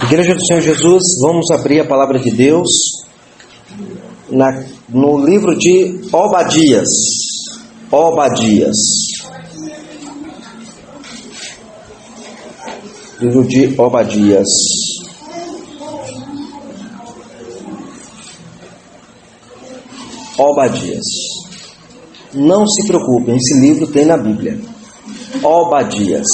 Igreja do Senhor Jesus, vamos abrir a palavra de Deus no livro de Obadias. Livro de Obadias. Não se preocupem, esse livro tem na Bíblia. Obadias.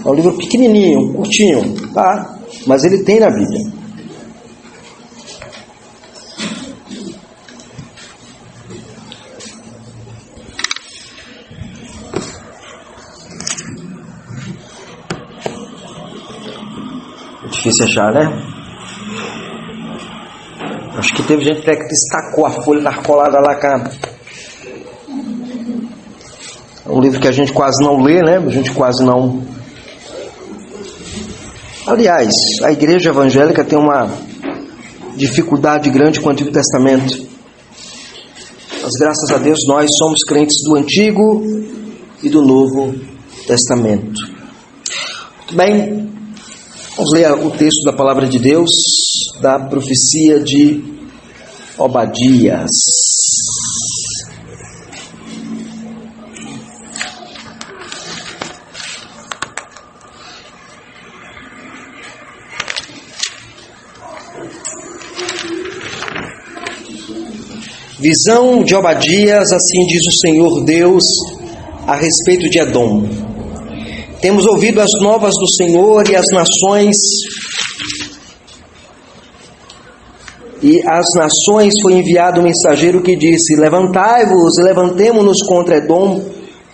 É um livro pequenininho, curtinho, tá? Mas ele tem na Bíblia. É difícil achar, né? Acho que teve gente que destacou a folha, tá colada lá, cara. É um livro que a gente quase não lê, né? A gente quase não... Aliás, a igreja evangélica tem uma dificuldade grande com o Antigo Testamento. Mas graças a Deus nós somos crentes do Antigo e do Novo Testamento. Muito bem, vamos ler o texto da palavra de Deus, da profecia de Obadias. Visão de Obadias, assim diz o Senhor Deus a respeito de Edom. Temos ouvido as novas do Senhor e às nações foi enviado um mensageiro que disse: levantai-vos e levantemo-nos contra Edom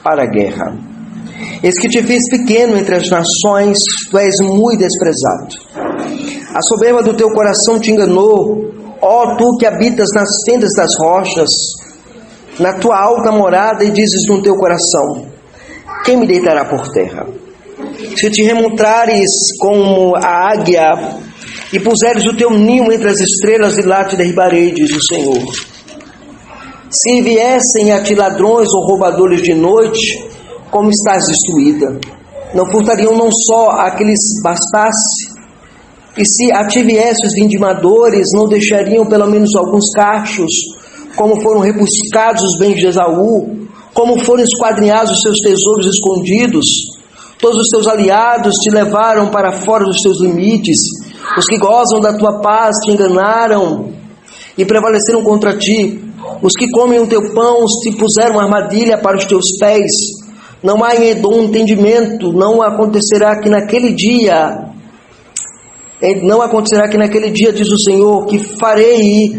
para a guerra. Eis que te fiz pequeno entre as nações, tu és muito desprezado. A soberba do teu coração te enganou, ó tu que habitas nas tendas das rochas, na tua alta morada, e dizes no teu coração: quem me deitará por terra? Se te remontares como a águia e puseres o teu ninho entre as estrelas, e lá te derribarei, diz o Senhor. Se viessem a ti ladrões ou roubadores de noite, como estás destruída? Não furtariam não só a que lhes bastasse? E se a ti viessem os vindimadores, não deixariam pelo menos alguns cachos, como foram rebuscados os bens de Esaú, como foram esquadrinhados os seus tesouros escondidos? Todos os teus aliados te levaram para fora dos teus limites, os que gozam da tua paz te enganaram e prevaleceram contra ti. Os que comem o teu pão te puseram armadilha para os teus pés. Não há em Edom entendimento, não acontecerá que naquele dia, diz o Senhor, que farei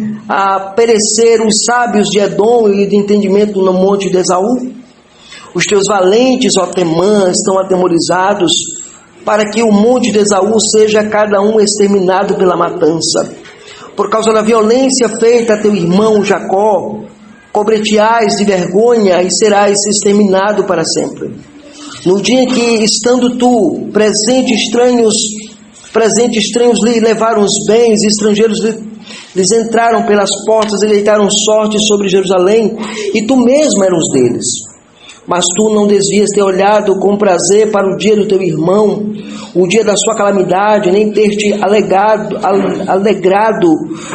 perecer os sábios de Edom e de entendimento no monte de Esaú. Os teus valentes, ó Temã, estão atemorizados, para que o monte de Esaú seja cada um exterminado pela matança. Por causa da violência feita a teu irmão Jacó, cobreteais de vergonha e serás exterminado para sempre. No dia em que, estando tu, presente estranhos lhe levaram os bens, e estrangeiros lhes entraram pelas portas e deitaram sorte sobre Jerusalém, e tu mesmo eras os deles. Mas tu não desvias ter olhado com prazer para o dia do teu irmão, o dia da sua calamidade, nem ter te alegrado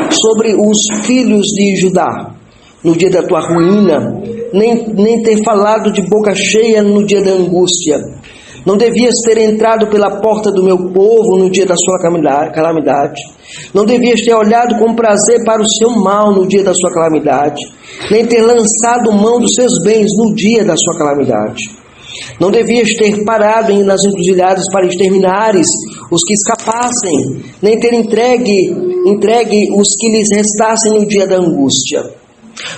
sobre os filhos de Judá, no dia da tua ruína, nem ter falado de boca cheia no dia da angústia. Não devias ter entrado pela porta do meu povo no dia da sua calamidade. Não devias ter olhado com prazer para o seu mal no dia da sua calamidade, nem ter lançado mão dos seus bens no dia da sua calamidade. Não devias ter parado nas encruzilhadas para exterminares os que escapassem, nem ter entregue os que lhes restassem no dia da angústia.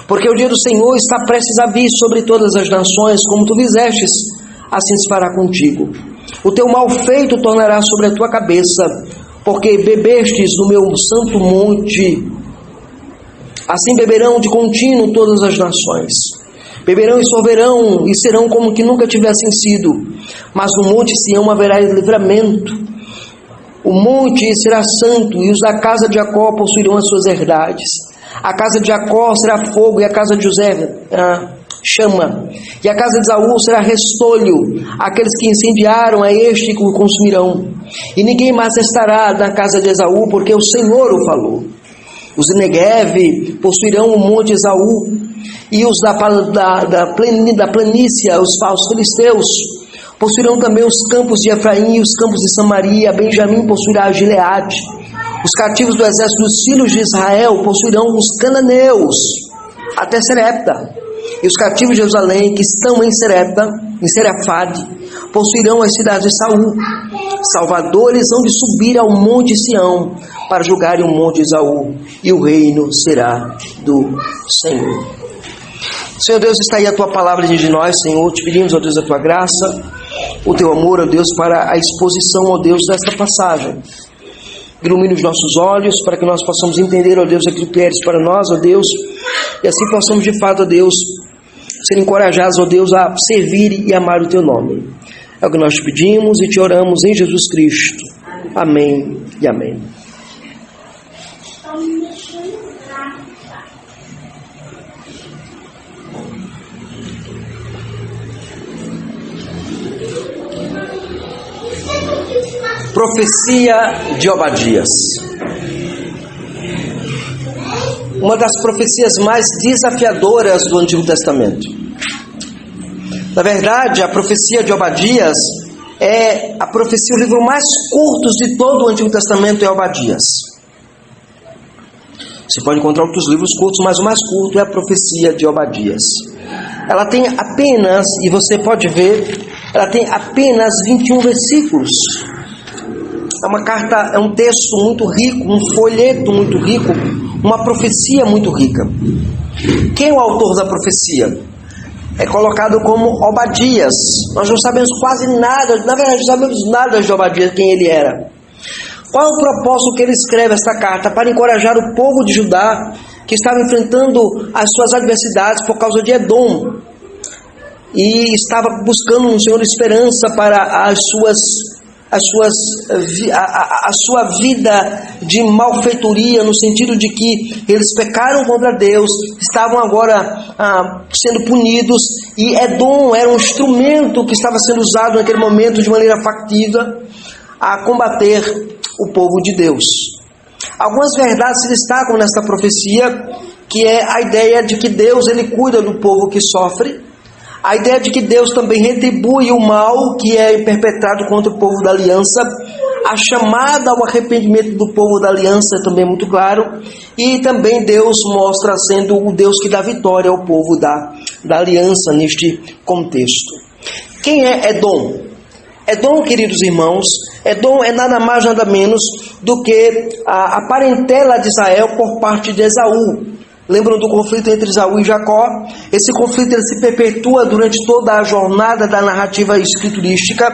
Porque o dia do Senhor está prestes a vir sobre todas as nações, como tu fizestes, assim se fará contigo. O teu mal feito tornará sobre a tua cabeça, porque bebestes no meu santo monte. Assim beberão de contínuo todas as nações. Beberão e sorverão, e serão como que nunca tivessem sido. Mas no monte Sião haverá livramento. O monte será santo, e os da casa de Jacó possuirão as suas herdades. A casa de Jacó será fogo, e a casa de José chama, e a casa de Esaú será restolho. Aqueles que incendiaram a este o consumirão, e ninguém mais estará na casa de Esaú, porque o Senhor o falou. Os de Negueve possuirão o monte Esaú, e os da planície, os falsos filisteus, possuirão também os campos de Efraim e os campos de Samaria. Benjamim possuirá Gileade. Os cativos do exército dos filhos de Israel possuirão os cananeus, até Serepta. E os cativos de Jerusalém, que estão em Serepta, em Serafade, possuirão as cidades de Saul. Salvadores hão de subir ao monte Sião, para julgarem o monte Esaú, e o reino será do Senhor. Senhor Deus, está aí a Tua palavra diante de nós, Senhor. Te pedimos, ó Deus, a Tua graça, o Teu amor, ó Deus, para a exposição, ó Deus, desta passagem. Ilumine os nossos olhos, para que nós possamos entender, ó Deus, aquilo que eres para nós, ó Deus, e assim possamos, de fato, ó Deus, ser encorajados, ó Deus, a servir e amar o Teu nome. É o que nós te pedimos e te oramos em Jesus Cristo. Amém e amém. Profecia de Obadias. Uma das profecias mais desafiadoras do Antigo Testamento. Na verdade, a profecia de Obadias é a profecia, o livro mais curto de todo o Antigo Testamento é Obadias. Você pode encontrar outros livros curtos, mas o mais curto é a profecia de Obadias. Ela tem apenas, e você pode ver, ela tem apenas 21 versículos. É uma carta, é um texto muito rico, um folheto muito rico, uma profecia muito rica. Quem é o autor da profecia? É colocado como Obadias. Nós não sabemos quase nada, na verdade não sabemos nada de Obadias, quem ele era. Qual é o propósito que ele escreve esta carta? Para encorajar o povo de Judá, que estava enfrentando as suas adversidades por causa de Edom, e estava buscando no Senhor esperança para a sua vida de malfeitoria, no sentido de que eles pecaram contra Deus, estavam agora sendo punidos, e Edom era um instrumento que estava sendo usado naquele momento de maneira factiva a combater o povo de Deus. Algumas verdades se destacam nesta profecia, que é a ideia de que Deus ele cuida do povo que sofre, a ideia de que Deus também retribui o mal que é perpetrado contra o povo da aliança, a chamada ao arrependimento do povo da aliança é também muito claro, e também Deus mostra sendo o Deus que dá vitória ao povo da aliança neste contexto. Quem é Edom? Edom, queridos irmãos, Edom é nada mais nada menos do que a parentela de Israel por parte de Esaú. Lembram do conflito entre Esaú e Jacó? Esse conflito ele se perpetua durante toda a jornada da narrativa escriturística.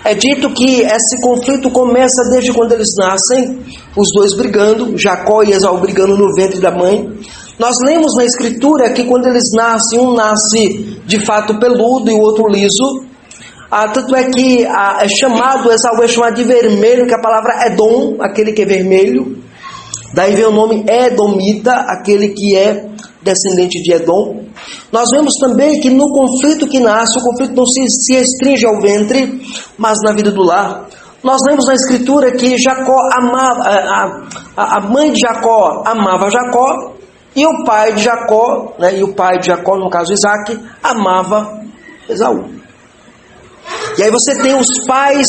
É dito que esse conflito começa desde quando eles nascem, os dois brigando, Jacó e Esaú brigando no ventre da mãe. Nós lemos na escritura que quando eles nascem, um nasce de fato peludo e o outro liso. Tanto é que Esaú é chamado de vermelho, que a palavra Edom, aquele que é vermelho. Daí vem o nome Edomita, aquele que é descendente de Edom. Nós vemos também que no conflito que nasce, o conflito não se restringe ao ventre, mas na vida do lar. Nós lemos na escritura que Jacó amava, a mãe de Jacó amava Jacó, e o pai de Jacó, no caso Isaac, amava Esaú. E aí você tem os pais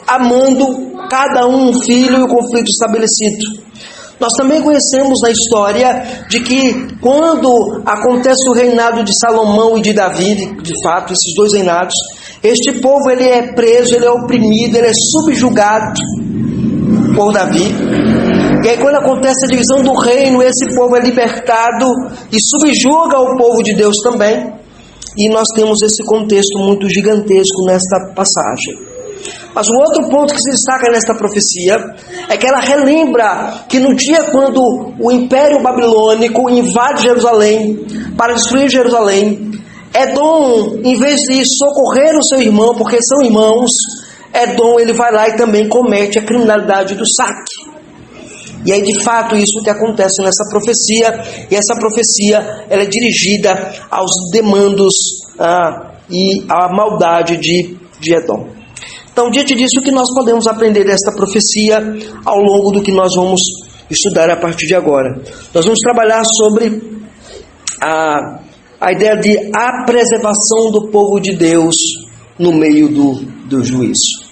amando cada um filho e o conflito estabelecido. Nós também conhecemos na história de que quando acontece o reinado de Salomão e de Davi, de fato, esses dois reinados, este povo ele é preso, ele é oprimido, ele é subjugado por Davi. E aí quando acontece a divisão do reino, esse povo é libertado e subjuga o povo de Deus também. E nós temos esse contexto muito gigantesco nesta passagem. Mas o outro ponto que se destaca nesta profecia é que ela relembra que no dia quando o Império Babilônico invade Jerusalém para destruir Jerusalém, Edom, em vez de socorrer o seu irmão, porque são irmãos, Edom ele vai lá e também comete a criminalidade do saque. E aí, de fato, isso que acontece nessa profecia, e essa profecia ela é dirigida aos demandos e à maldade de Edom. Então, diante disso, o que nós podemos aprender desta profecia ao longo do que nós vamos estudar a partir de agora? Nós vamos trabalhar sobre a ideia de a preservação do povo de Deus no meio do juízo.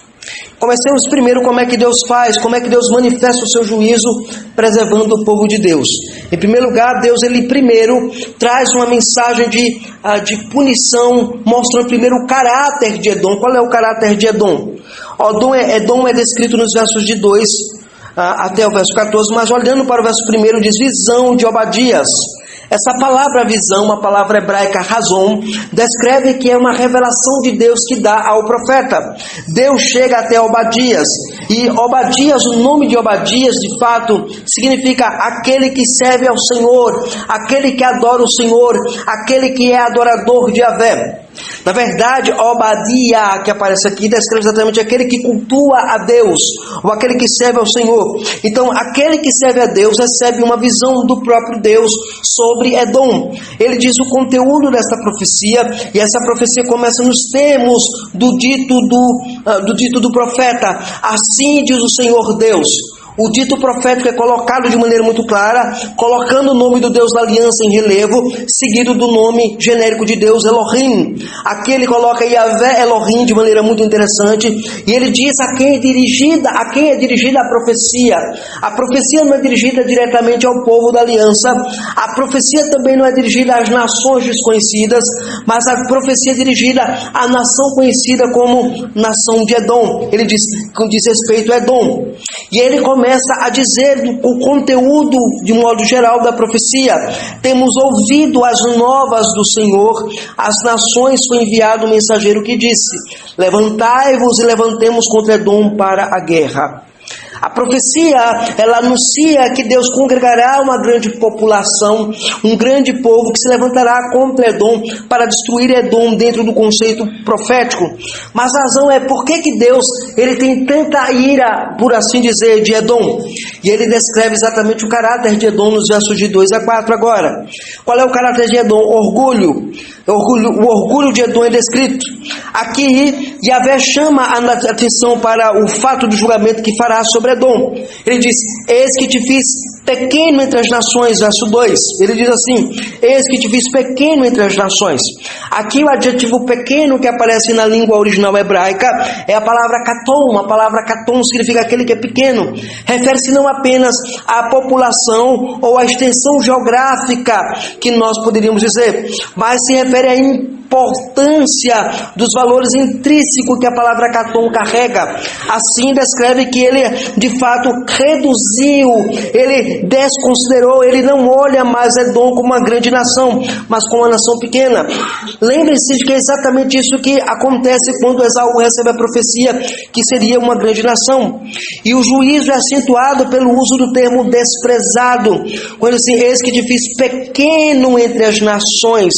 Comecemos primeiro como é que Deus faz, como é que Deus manifesta o seu juízo preservando o povo de Deus. Em primeiro lugar, Deus ele primeiro traz uma mensagem de punição, mostrando primeiro o caráter de Edom. Qual é o caráter de Edom? Edom é descrito nos versos de 2 até o verso 14, mas olhando para o verso 1 diz visão de Obadias. Essa palavra visão, uma palavra hebraica razon, descreve que é uma revelação de Deus que dá ao profeta. Deus chega até Obadias, e Obadias, o nome de Obadias, de fato, significa aquele que serve ao Senhor, aquele que adora o Senhor, aquele que é adorador de Yahvé. Na verdade, Obadia, que aparece aqui, descreve exatamente aquele que cultua a Deus, ou aquele que serve ao Senhor. Então, aquele que serve a Deus recebe uma visão do próprio Deus sobre Edom. Ele diz o conteúdo dessa profecia, e essa profecia começa nos termos do dito do profeta. Assim diz o Senhor Deus. O dito profético é colocado de maneira muito clara, colocando o nome do Deus da aliança em relevo, seguido do nome genérico de Deus, Elohim. Aqui ele coloca Yahvé Elohim de maneira muito interessante, e ele diz a quem é dirigida a profecia. A profecia não é dirigida diretamente ao povo da aliança, a profecia também não é dirigida às nações desconhecidas, mas a profecia é dirigida à nação conhecida como nação de Edom. Ele diz respeito a Edom. E ele começa a dizer o conteúdo, de modo geral, da profecia. Temos ouvido as novas do Senhor, às nações foi enviado um mensageiro que disse: levantai-vos e levantemos contra Edom para a guerra. A profecia, ela anuncia que Deus congregará uma grande população, um grande povo que se levantará contra Edom para destruir Edom dentro do conceito profético. Mas a razão é por que Deus ele tem tanta ira, por assim dizer, de Edom. E ele descreve exatamente o caráter de Edom nos versos de 2 a 4 agora. Qual é o caráter de Edom? Orgulho. O orgulho de Edom é descrito. Aqui, Yahvé chama a atenção para o fato do julgamento que fará sobre Edom. Ele diz: eis que te fiz pequeno entre as nações, verso 2. Ele diz assim: eis que te fiz pequeno entre as nações. Aqui o adjetivo pequeno que aparece na língua original hebraica é a palavra katon. A palavra katon significa aquele que é pequeno. Refere-se não apenas à população ou à extensão geográfica que nós poderíamos dizer, mas se refere à importância dos valores intrínsecos que a palavra katon carrega. Assim descreve que ele de fato reduziu, ele desconsiderou, ele não olha mais Edom como uma grande nação, mas como uma nação pequena. Lembre-se de que é exatamente isso que acontece quando Esaú recebe a profecia que seria uma grande nação. E o juízo é acentuado pelo uso do termo desprezado, quando assim: eis que te fiz pequeno entre as nações.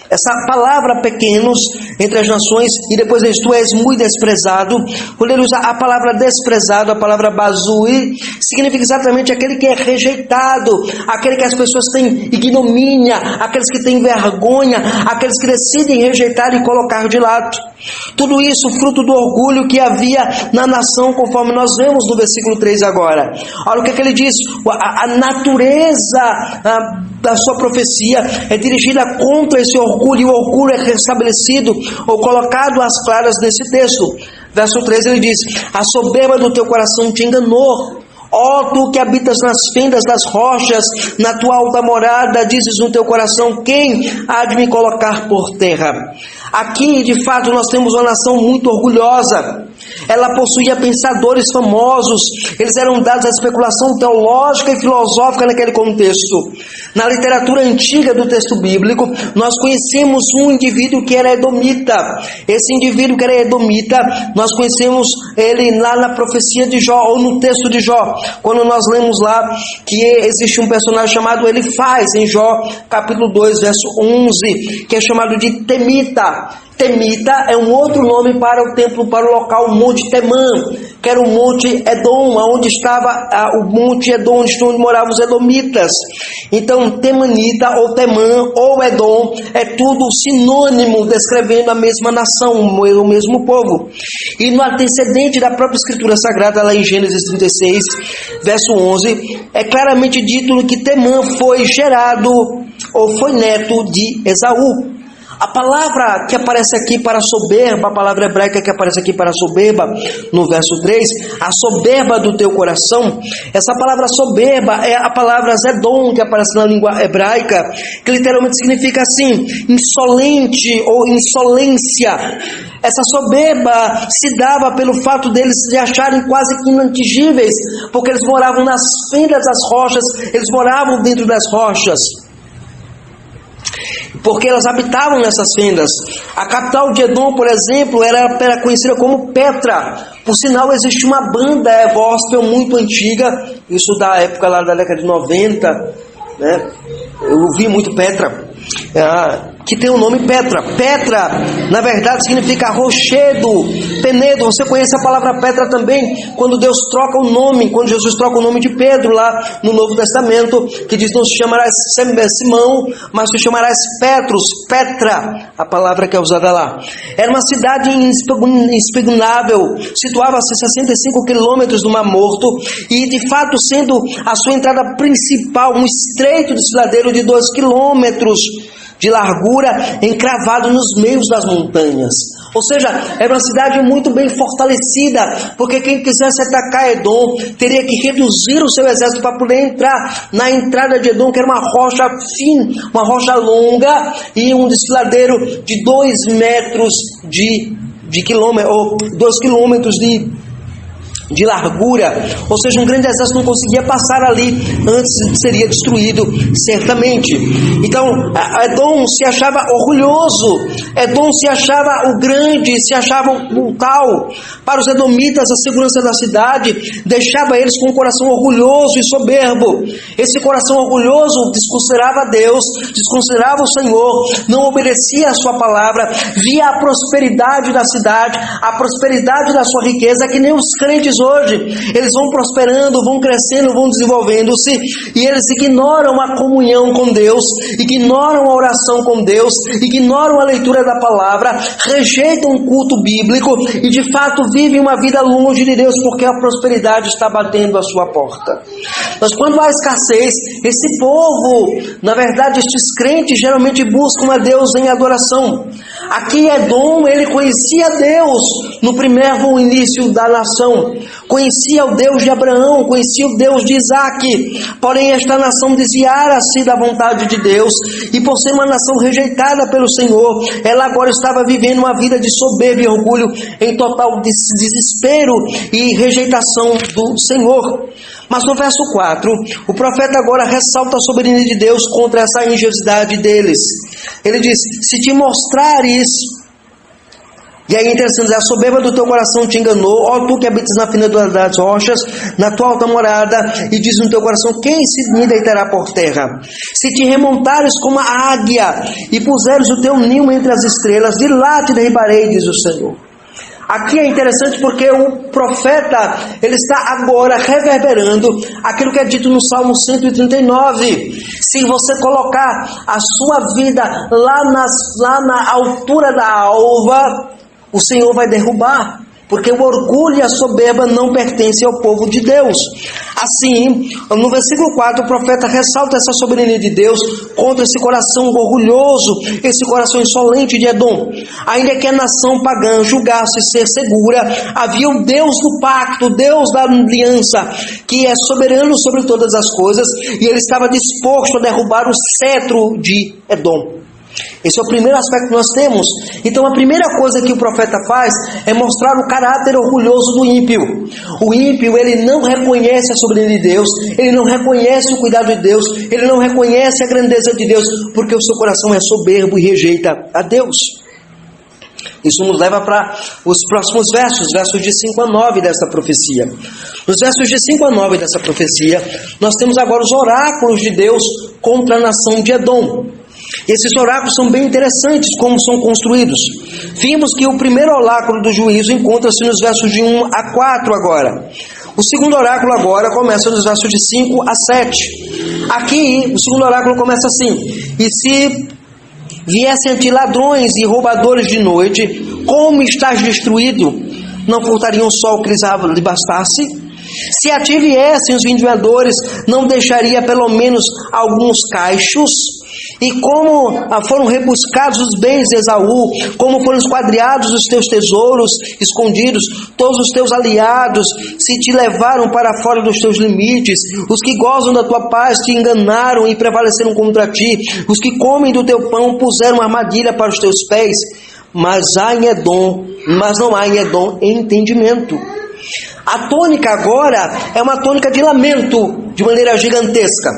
Essa palavra pequenos entre as nações, e depois diz: tu és muito desprezado. Quando ele usa a palavra desprezado, a palavra bazui, significa exatamente aquele que é rejeitado, aquele que as pessoas têm ignomínia, aqueles que têm vergonha, aqueles que decidem rejeitar e colocar de lado. Tudo isso fruto do orgulho que havia na nação, conforme nós vemos no versículo 3 agora. Olha o que ele diz: a natureza da sua profecia é dirigida contra esse orgulho, e o orgulho é restabelecido ou colocado às claras nesse texto. Verso 3 ele diz: a soberba do teu coração te enganou. Ó tu que habitas nas fendas das rochas, na tua alta morada, dizes no teu coração: quem há de me colocar por terra? Aqui, de fato, nós temos uma nação muito orgulhosa. Ela possuía pensadores famosos, eles eram dados à especulação teológica e filosófica naquele contexto. Na literatura antiga do texto bíblico, nós conhecemos um indivíduo que era edomita. Esse indivíduo que era edomita, nós conhecemos ele lá na profecia de Jó, ou no texto de Jó, quando nós lemos lá que existe um personagem chamado Elifaz, em Jó, capítulo 2, verso 11, que é chamado de Temita. Temita é um outro nome para o templo, para o local Monte Temã, que era o Monte Edom, onde estava o Monte Edom, onde moravam os edomitas. Então, Temanita, ou Temã, ou Edom, é tudo sinônimo, descrevendo a mesma nação, o mesmo povo. E no antecedente da própria Escritura Sagrada, lá em Gênesis 36, verso 11, é claramente dito que Temã foi gerado, ou foi neto de Esaú. A palavra que aparece aqui para soberba, a palavra hebraica que aparece aqui para soberba, no verso 3, a soberba do teu coração, essa palavra soberba é a palavra Zedom, que aparece na língua hebraica, que literalmente significa assim, insolente ou insolência. Essa soberba se dava pelo fato deles se acharem quase que inatingíveis, porque eles moravam nas fendas das rochas, eles moravam dentro das rochas, porque elas habitavam nessas fendas. A capital de Edom, por exemplo, era conhecida como Petra. Por sinal, existe uma banda gospel muito antiga, isso da época lá da década de 90, né? Eu ouvi muito Petra, que tem o nome Petra. Petra, na verdade, significa rochedo, penedo. Você conhece a palavra Petra também, quando Deus troca o nome, quando Jesus troca o nome de Pedro lá no Novo Testamento, que diz: não se chamarás Simão, mas se chamarás Petrus. Petra, a palavra que é usada lá. Era uma cidade inexpugnável, situava-se a 65 quilômetros do Mar Morto, e de fato sendo a sua entrada principal um estreito desfiladeiro de 2 quilômetros de largura, encravado nos meios das montanhas. Ou seja, era uma cidade muito bem fortalecida, porque quem quisesse atacar Edom teria que reduzir o seu exército para poder entrar na entrada de Edom, que era uma rocha fina, uma rocha longa, e um desfiladeiro de 2 metros de quilômetro, ou 2 quilômetros de largura. Ou seja, um grande exército não conseguia passar ali, antes seria destruído certamente. Então, Edom se achava orgulhoso, Edom se achava o grande, se achava o tal. Para os edomitas, a segurança da cidade deixava eles com um coração orgulhoso e soberbo. Esse coração orgulhoso desconsiderava Deus, desconsiderava o Senhor, não obedecia a sua palavra, via a prosperidade da cidade, a prosperidade da sua riqueza, que nem os crentes hoje. Eles vão prosperando, vão crescendo, vão desenvolvendo-se, e eles ignoram a comunhão com Deus, ignoram a oração com Deus, ignoram a leitura da palavra, rejeitam o culto bíblico e de fato vivem uma vida longe de Deus, porque a prosperidade está batendo a sua porta. Mas quando há escassez, esse povo, na verdade estes crentes, geralmente buscam a Deus em adoração. Aqui Edom, ele conhecia Deus no primeiro início da nação, conhecia o Deus de Abraão, conhecia o Deus de Isaac, porém esta nação desviara-se da vontade de Deus, e por ser uma nação rejeitada pelo Senhor, ela agora estava vivendo uma vida de soberba e orgulho, em total desespero e rejeitação do Senhor. Mas no verso 4, o profeta agora ressalta a soberania de Deus contra essa ingenuidade deles. Ele diz: se te mostrares, e aí é interessante dizer, a soberba do teu coração te enganou, ó tu que habitas na fina das rochas, na tua alta morada, e diz no teu coração: quem se me deitará por terra? Se te remontares como a águia, e puseres o teu ninho entre as estrelas, de lá te derribarei, diz o Senhor. Aqui é interessante porque o profeta, ele está agora reverberando aquilo que é dito no Salmo 139. Se você colocar a sua vida lá na altura da alva, o Senhor vai derrubar, porque o orgulho e a soberba não pertencem ao povo de Deus. Assim, no versículo 4, o profeta ressalta essa soberania de Deus contra esse coração orgulhoso, esse coração insolente de Edom. Ainda que a nação pagã julgasse ser segura, havia o Deus do pacto, o Deus da aliança, que é soberano sobre todas as coisas, e ele estava disposto a derrubar o cetro de Edom. Esse é o primeiro aspecto que nós temos. Então a primeira coisa que o profeta faz é mostrar o caráter orgulhoso do ímpio. O ímpio, ele não reconhece a soberania de Deus, ele não reconhece o cuidado de Deus, ele não reconhece a grandeza de Deus, porque o seu coração é soberbo e rejeita a Deus. Isso nos leva para os próximos versos de 5 a 9 dessa profecia. Nos versos de 5 a 9 dessa profecia, nós temos agora os oráculos de Deus contra a nação de Edom. Esses oráculos são bem interessantes como são construídos. Vimos que o primeiro oráculo do juízo encontra-se nos versos de 1 a 4 agora. O segundo oráculo agora começa nos versos de 5 a 7. Aqui, o segundo oráculo começa assim: e se viessem a ti ladrões e roubadores de noite, como estás destruído? Não furtariam só o que lhe bastasse? Se a ti viessem os vindiadores, não deixaria pelo menos alguns caixos? E como foram rebuscados os bens de Esaú, como foram esquadriados os teus tesouros escondidos, todos os teus aliados se te levaram para fora dos teus limites, os que gozam da tua paz te enganaram e prevaleceram contra ti, os que comem do teu pão puseram armadilha para os teus pés, mas não há em Edom entendimento. A tônica agora é uma tônica de lamento de maneira gigantesca.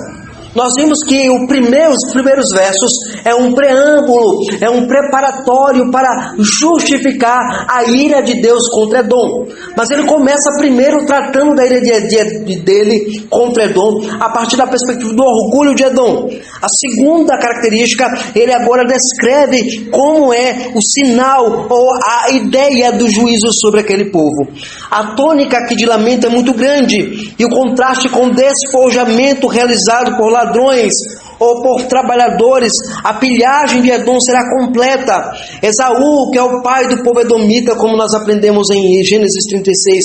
Nós vimos que os primeiros versos é um preâmbulo, é um preparatório para justificar a ira de Deus contra Edom. Mas ele começa primeiro tratando da ira dele contra Edom, a partir da perspectiva do orgulho de Edom. A segunda característica, ele agora descreve como é o sinal ou a ideia do juízo sobre aquele povo. A tônica aqui de lamento é muito grande, e o contraste com o despojamento realizado por ladrões ou por trabalhadores, a pilhagem de Edom será completa. Esaú, que é o pai do povo edomita, como nós aprendemos em Gênesis 36,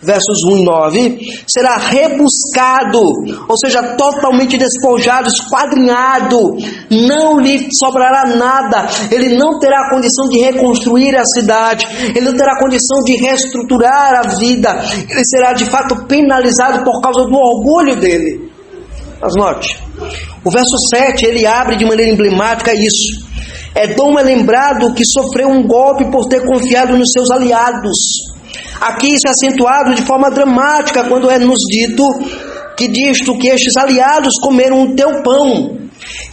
versos 1 e 9, será rebuscado, ou seja, totalmente despojado, esquadrinhado, não lhe sobrará nada, ele não terá condição de reconstruir a cidade, ele não terá condição de reestruturar a vida, ele será de fato penalizado por causa do orgulho dele. Mas note, o verso 7, ele abre de maneira emblemática isso. Edom é lembrado que sofreu um golpe por ter confiado nos seus aliados. Aqui isso é acentuado de forma dramática quando é nos dito que estes aliados comeram o teu pão.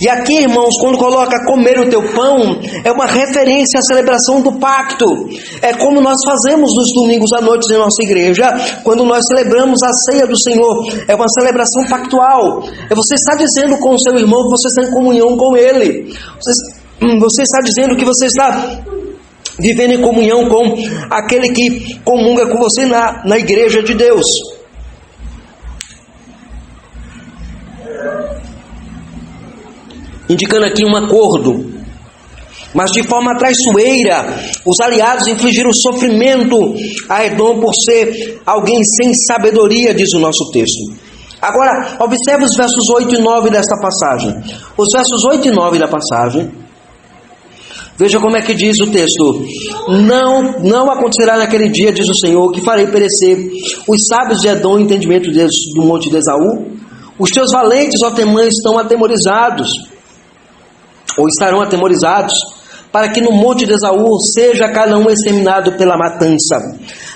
E aqui, irmãos, quando coloca comer o teu pão, é uma referência à celebração do pacto. É como nós fazemos nos domingos à noite em nossa igreja, quando nós celebramos a ceia do Senhor. É uma celebração pactual. Você está dizendo com o seu irmão que você está em comunhão com ele. Você está dizendo que você está vivendo em comunhão com aquele que comunga com você na igreja de Deus. Indicando aqui um acordo. Mas de forma traiçoeira, os aliados infligiram sofrimento a Edom por ser alguém sem sabedoria, diz o nosso texto. Agora, observe os versos 8 e 9 desta passagem. Os versos 8 e 9 da passagem, veja como é que diz o texto. Não acontecerá naquele dia, diz o Senhor, que farei perecer os sábios de Edom, entendimento do monte de Esaú. Os teus valentes, ó Temã, estão atemorizados, ou estarão atemorizados, para que no monte de Esaú seja cada um exterminado pela matança.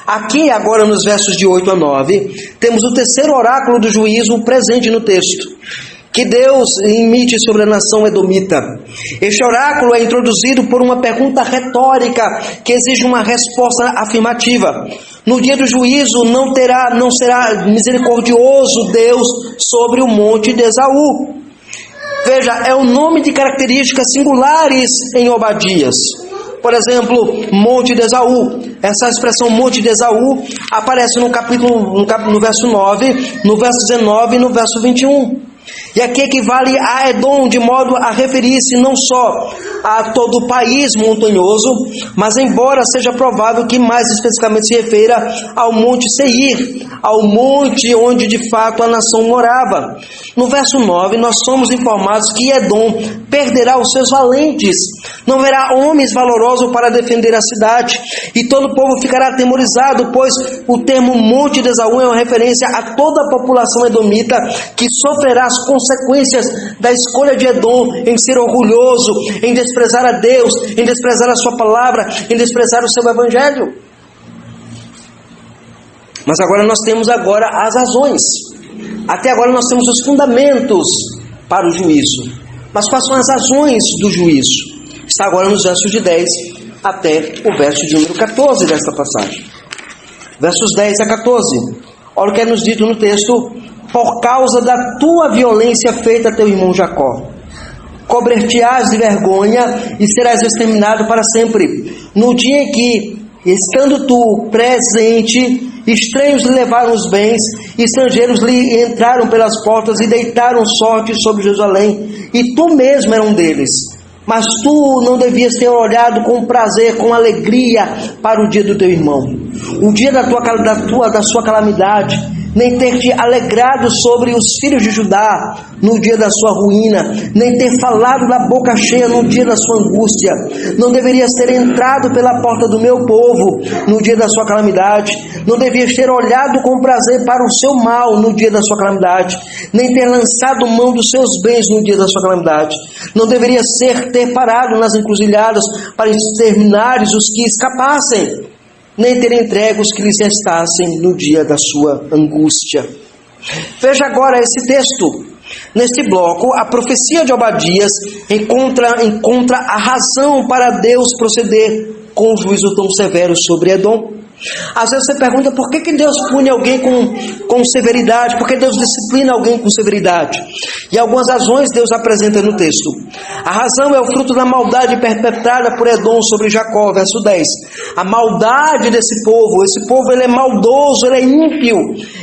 Aqui, agora nos versos de 8 a 9, temos o terceiro oráculo do juízo presente no texto, que Deus emite sobre a nação edomita. Este oráculo é introduzido por uma pergunta retórica que exige uma resposta afirmativa. No dia do juízo não será misericordioso Deus sobre o monte de Esaú. Veja, é o nome de características singulares em Obadias. Por exemplo, Monte de Esaú. Essa expressão Monte de Esaú aparece no verso 9, no verso 19 e no verso 21. E aqui equivale a Edom, de modo a referir-se não só a todo o país montanhoso, mas embora seja provável que mais especificamente se refira ao Monte Seir, ao monte onde de fato a nação morava. No verso 9, nós somos informados que Edom perderá os seus valentes, não haverá homens valorosos para defender a cidade, e todo o povo ficará atemorizado, pois o termo Monte de Esaú é uma referência a toda a população edomita que sofrerá as consequências da escolha de Edom em ser orgulhoso, em desprezar a Deus, em desprezar a sua palavra, em desprezar o seu evangelho. Mas agora nós temos as razões. Até agora nós temos os fundamentos para o juízo. Mas quais são as razões do juízo? Está agora nos versos de 10 até o verso de número 14 desta passagem. Versos 10 a 14. Olha o que é nos dito no texto: por causa da tua violência feita a teu irmão Jacó, cobrir-te-ás de vergonha e serás exterminado para sempre. No dia em que, estando tu presente, estranhos lhe levaram os bens, estrangeiros lhe entraram pelas portas e deitaram sorte sobre Jerusalém, e tu mesmo era um deles. Mas tu não devias ter olhado com prazer, com alegria para o dia do teu irmão, o dia da sua calamidade, nem ter te alegrado sobre os filhos de Judá no dia da sua ruína, nem ter falado da boca cheia no dia da sua angústia. Não deverias ter entrado pela porta do meu povo no dia da sua calamidade, não devias ter olhado com prazer para o seu mal no dia da sua calamidade, nem ter lançado mão dos seus bens no dia da sua calamidade. Não deverias ter parado nas encruzilhadas para exterminares os que escapassem, nem ter entregue os que lhes restassem no dia da sua angústia. Veja agora esse texto. Neste bloco, a profecia de Obadias encontra a razão para Deus proceder com um juízo tão severo sobre Edom. Às vezes você pergunta por que Deus pune alguém com severidade, por que Deus disciplina alguém com severidade? E algumas razões Deus apresenta no texto. A razão é o fruto da maldade perpetrada por Edom sobre Jacó, verso 10. A maldade desse povo, esse povo ele é maldoso, ele é ímpio,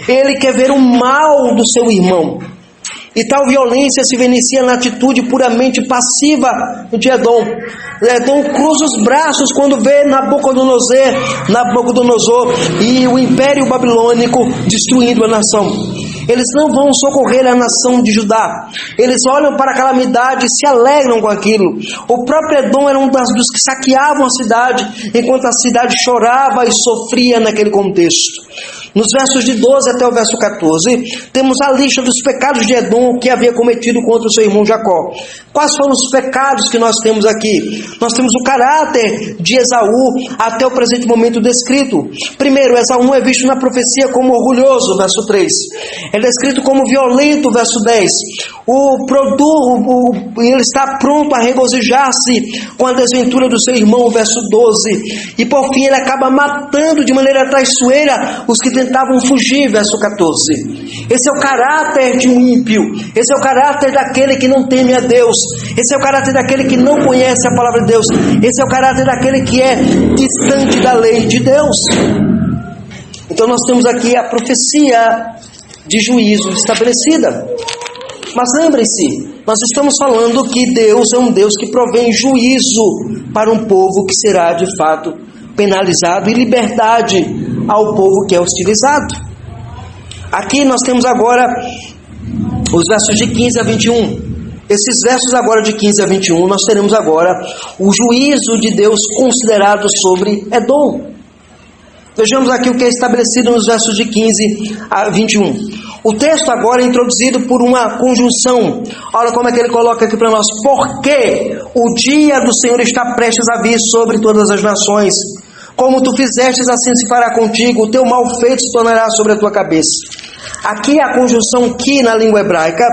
ele quer ver o mal do seu irmão. E tal violência se evidencia na atitude puramente passiva de Edom. Edom cruza os braços quando vê Nabucodonosor e o Império Babilônico destruindo a nação. Eles não vão socorrer a nação de Judá. Eles olham para a calamidade e se alegram com aquilo. O próprio Edom era um dos que saqueavam a cidade, enquanto a cidade chorava e sofria naquele contexto. Nos versos de 12 até o verso 14, temos a lista dos pecados de Edom que havia cometido contra o seu irmão Jacó. Quais foram os pecados que nós temos aqui? Nós temos o caráter de Esaú até o presente momento descrito. Primeiro, Esaú é visto na profecia como orgulhoso, verso 3. Ele é descrito como violento, verso 10. Ele está pronto a regozijar-se com a desventura do seu irmão, verso 12. E por fim ele acaba matando de maneira traiçoeira os que tentavam fugir, verso 14. Esse é o caráter de um ímpio. Esse é o caráter daquele que não teme a Deus. Esse é o caráter daquele que não conhece a palavra de Deus. Esse é o caráter daquele que é distante da lei de Deus. Então nós temos aqui a profecia de juízo estabelecida. Mas lembrem-se, nós estamos falando que Deus é um Deus que provém juízo para um povo que será de fato penalizado e liberdade ao povo que é hostilizado. Aqui nós temos agora os versos de 15 a 21. Esses versos agora de 15 a 21, nós teremos agora o juízo de Deus considerado sobre Edom. Vejamos aqui o que é estabelecido nos versos de 15 a 21. O texto agora é introduzido por uma conjunção. Olha como é que ele coloca aqui para nós. Porque o dia do Senhor está prestes a vir sobre todas as nações. Como tu fizestes, assim se fará contigo. O teu mal feito se tornará sobre a tua cabeça. Aqui a conjunção que na língua hebraica,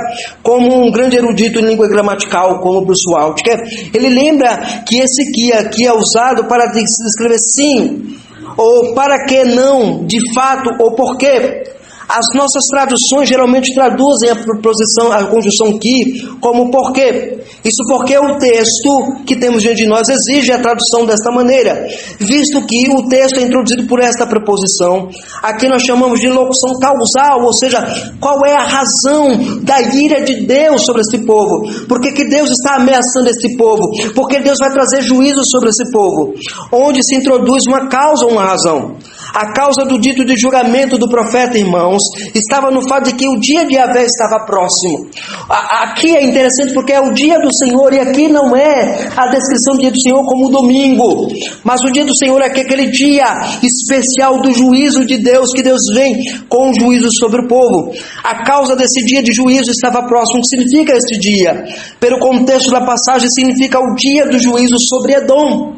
como um grande erudito em língua gramatical, como Bruce Waltker, ele lembra que esse que aqui é usado para escrever sim, ou para que não, de fato, ou porque. As nossas traduções geralmente traduzem a conjunção que como porquê. Isso porque o texto que temos diante de nós exige a tradução desta maneira, visto que o texto é introduzido por esta preposição. Aqui nós chamamos de locução causal, ou seja, qual é a razão da ira de Deus sobre este povo? Por que Deus está ameaçando este povo? Porque Deus vai trazer juízo sobre esse povo, onde se introduz uma causa ou uma razão. A causa do dito de julgamento do profeta, irmãos, estava no fato de que o dia de Yahvé estava próximo. Aqui é interessante porque é o dia do Senhor, e aqui não é a descrição do dia do Senhor como o domingo, mas o dia do Senhor é aquele dia especial do juízo de Deus, que Deus vem com juízo sobre o povo. A causa desse dia de juízo estava próximo. O que significa este dia? Pelo contexto da passagem, significa o dia do juízo sobre Edom.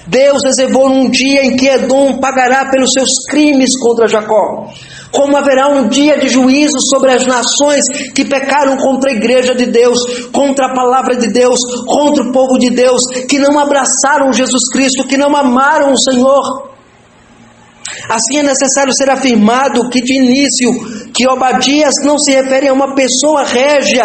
Deus reservou um dia em que Edom pagará pelos seus crimes contra Jacó. Como haverá um dia de juízo sobre as nações que pecaram contra a igreja de Deus, contra a palavra de Deus, contra o povo de Deus, que não abraçaram Jesus Cristo, que não amaram o Senhor. Assim é necessário ser afirmado que de início, que Obadias não se refere a uma pessoa régia,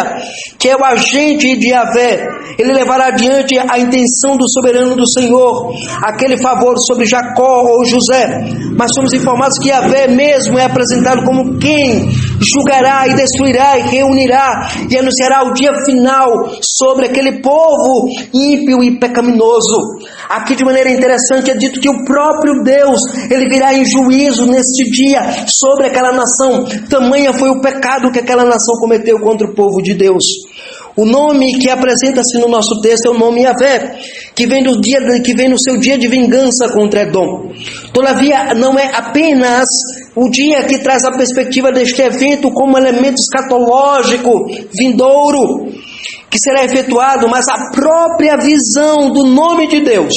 que é o agente de Yahvé. Ele levará adiante a intenção do soberano do Senhor, aquele favor sobre Jacó ou José. Mas somos informados que Yahvé mesmo é apresentado como quem julgará e destruirá e reunirá e anunciará o dia final sobre aquele povo ímpio e pecaminoso. Aqui, de maneira interessante, é dito que o próprio Deus, ele virá em juízo neste dia sobre aquela nação. Tamanha foi o pecado que aquela nação cometeu contra o povo de Deus. O nome que apresenta-se no nosso texto é o nome Yahvé, que vem no seu dia de vingança contra Edom. Todavia, não é apenas o dia que traz a perspectiva deste evento como elemento escatológico, vindouro, que será efetuado, mas a própria visão do nome de Deus.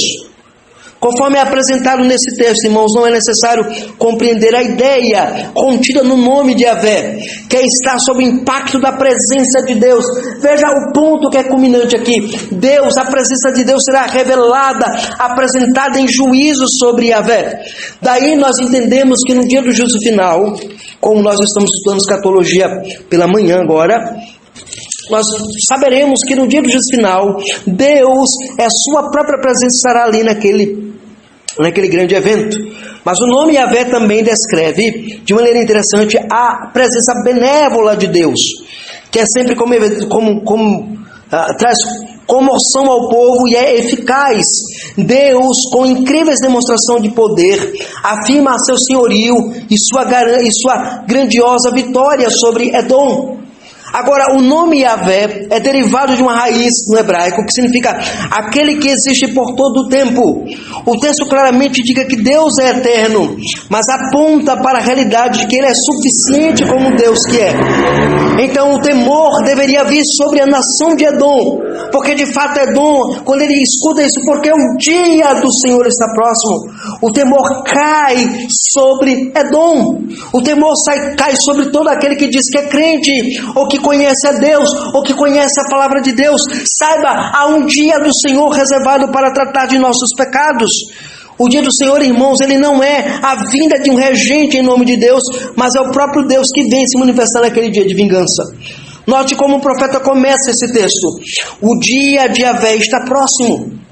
Conforme é apresentado nesse texto, irmãos, não é necessário compreender a ideia contida no nome de Yahvé, que é estar sob o impacto da presença de Deus. Veja o ponto que é culminante aqui. Deus, a presença de Deus será revelada, apresentada em juízo sobre Yahvé. Daí nós entendemos que no dia do juízo final, como nós estamos estudando escatologia pela manhã agora, nós saberemos que no dia do juízo final, Deus, a sua própria presença estará ali naquele grande evento. Mas o nome Yahvé também descreve, de maneira interessante, a presença benévola de Deus, que é sempre traz comoção ao povo e é eficaz. Deus, com incríveis demonstrações de poder, afirma seu senhorio e sua grandiosa vitória sobre Edom. Agora, o nome Yahvé é derivado de uma raiz no hebraico, que significa aquele que existe por todo o tempo. O texto claramente indica que Deus é eterno, mas aponta para a realidade de que Ele é suficiente como Deus que é. Então, o temor deveria vir sobre a nação de Edom, porque de fato Edom, quando ele escuta isso, porque o dia do Senhor está próximo, o temor cai sobre Edom. O temor cai sobre todo aquele que diz que é crente, ou que conhece a Deus, ou que conhece a palavra de Deus. Saiba, há um dia do Senhor reservado para tratar de nossos pecados. O dia do Senhor, irmãos, ele não é a vinda de um regente em nome de Deus, mas é o próprio Deus que vem se manifestar naquele dia de vingança. Note como o profeta começa esse texto. O dia de Yahvé está próximo.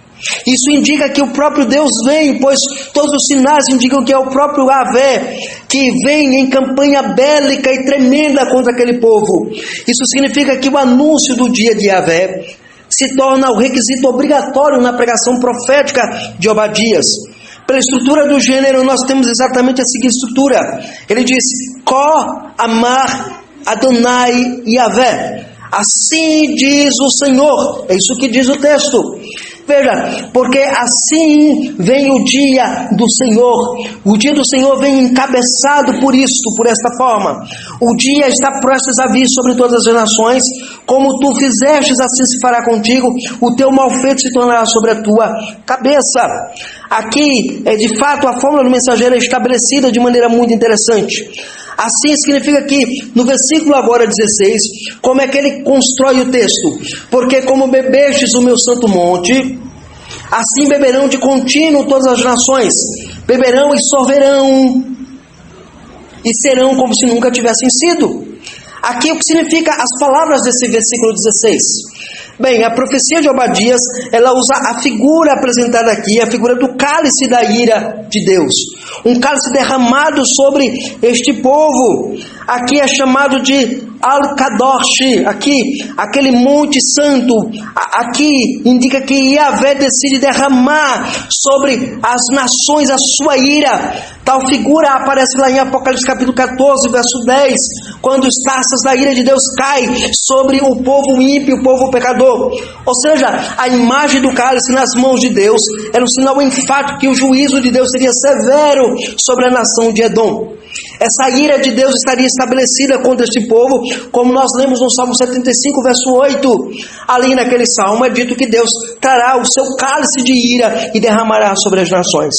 Isso indica que o próprio Deus vem, pois todos os sinais indicam que é o próprio Yahvé que vem em campanha bélica e tremenda contra aquele povo. Isso significa que o anúncio do dia de Yahvé se torna o requisito obrigatório na pregação profética de Obadias. Pela estrutura do gênero, nós temos exatamente a seguinte estrutura. Ele diz: Ko amar Adonai Yahvé. Assim diz o Senhor. É isso que diz o texto. Veja, porque assim vem o dia do Senhor. O dia do Senhor vem encabeçado por esta forma. O dia está prestes a vir sobre todas as nações. Como tu fizestes, assim se fará contigo. O teu malfeito se tornará sobre a tua cabeça. Aqui, de fato, a fórmula do mensageiro é estabelecida de maneira muito interessante. Assim significa que, no versículo agora 16, como é que ele constrói o texto? Porque como bebestes o meu santo monte, assim beberão de contínuo todas as nações, beberão e sorverão, e serão como se nunca tivessem sido. Aqui o que significa as palavras desse versículo 16? Bem, a profecia de Obadias, ela usa a figura apresentada aqui, a figura do cálice da ira de Deus. Um cálice derramado sobre este povo. Aqui é chamado de Al-Kadosh, aqui, aquele monte santo. Aqui indica que Yahvé decide derramar sobre as nações a sua ira. Tal figura aparece lá em Apocalipse capítulo 14, verso 10, quando as taças da ira de Deus caem sobre o povo ímpio, o povo pecador. Ou seja, a imagem do cálice nas mãos de Deus era um sinal enfático que o juízo de Deus seria severo sobre a nação de Edom. Essa ira de Deus estaria estabelecida contra este povo, como nós lemos no Salmo 75, verso 8. Ali naquele salmo é dito que Deus trará o seu cálice de ira e derramará sobre as nações.